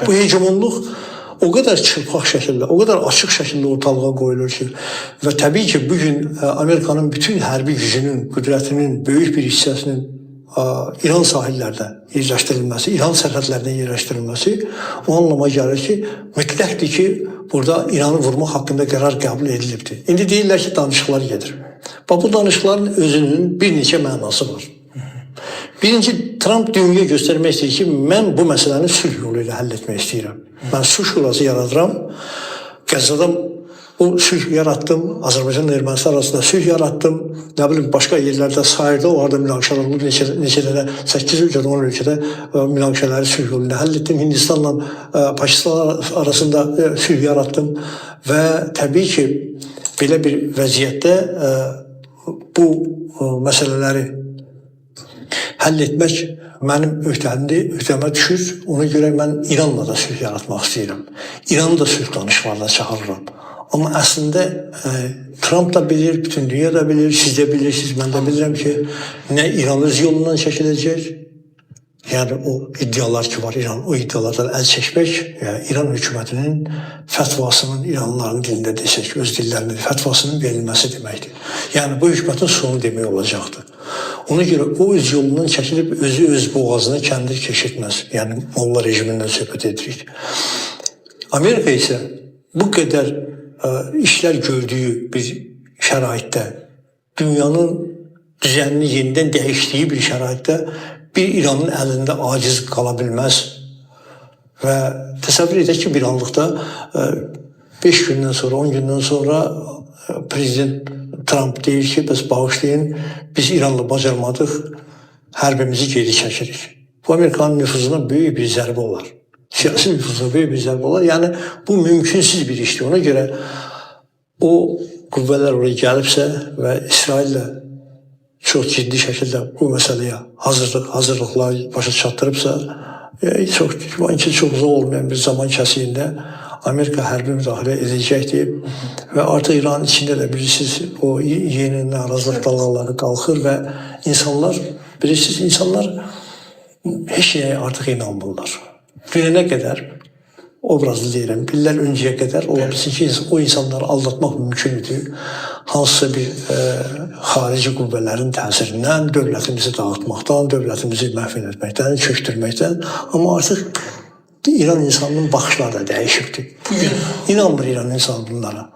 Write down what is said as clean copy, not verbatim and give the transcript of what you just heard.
Bu hegemonluq o qədər çılpaq şəkildə, o qədər açıq şəkildə ortalığa qoyulur ki, və təbii ki, bugün Amerikanın bütün hərbi gücünün, qüdrətinin böyük bir hissəsinin İran sahillərdə yerləşdirilməsi, İran sərhədlərində yerləşdirilməsi o anlama gəlir ki, mütləqdir ki, burada İranı vurmaq haqqında qərar qəbul edilibdir. İndi deyirlər ki, danışıqlar gedir. Bu danışıqların özünün bir neçə mənası var. Birinci, Trump dünyaya göstərmək istəyir ki, mən bu məsələni sülh yolu ilə həll etmək istəyirəm. Mən sülh şurası yaradıram, Qəzzada o sülh yaratdım, Azərbaycanla Ermənistan arasında sülh yaratdım, nə bilim, başqa yerlərdə sayırda, o arada münaqişələr olub, neçələrə, 8 ölkədə, 10 ölkədə münaqişələri sülh yolu ilə həll etdim, Hindistanla Pakistan arasında sülh yaratdım və təbii ki, belə bir vəziyyətdə bu məsələləri həll etmək mənim öhdəmə düşür. Ona görə mən İranla da sülh yaratmaq istəyirəm. İranı da sülh danışıqlarına çağırıram. Amma əslində Trump da bilir, bütün dünya da bilir, siz də bilirsiniz, mən də bilirəm ki, nə İran öz yolundan çəkiləcək, yəni o iddialar ki var İran, o iddialardan əl çəkmək, yəni İran hökumətinin fətvasının İranlıların dilində desək, öz dillərində fətvasının verilməsi deməkdir. Yəni bu hökumətin sonu demək olacaqdır. Ona görə o öz yolundan çəkilib özü öz boğazına kəndir keçirtməz. Yəni molla rejimindən söhbət edirik. Amerika isə bu qədər işlər gördüyü bir şəraitdə, dünyanın düzənini yenidən dəyişdiyi bir şəraitdə bir İranın əlində aciz qala bilməz. Və təsəvvür edək ki, bir anlıqda 5 gündən sonra, 10 gündən sonra Prezident Trump deyir ki, bəs bağışlayın, biz İranla bacarmadıq, hərbimizi geri çəkirik. Bu Amerikanın nüfuzuna böyük bir zərbə olar. Siyasi nüfuzuna böyük bir zərbə olar. Yəni, bu mümkünsüz bir işdir. Ona görə o qüvvələr oraya gəlibsə və İsraillə çox ciddi şəkildə bu məsələyə hazırlıqlar başa çatdırıbsa, çox uzaq olmayan bir zaman kəsiyində Amerika hərbi müdaxilə edəcəkdir və artıq İranın içində də bilirsiniz, o yeni narazılıq dalğaları qalxır və insanlar, bilirsiniz, insanlar heç nəyə artıq inanmırlar. Dünənə qədər, obrazlı deyirəm, illər öncəyə qədər ola bilsin ki, o insanları aldatmaq mümkün idi. Hansısa bir xarici qüvvələrin təsirindən, dövlətimizi dağıtmaqdan, dövlətimizi məhv etməkdən, çöktürməkdən, amma artıq İran insanının baxışları da dəyişibdir. İnanmır İran insanı bunlara.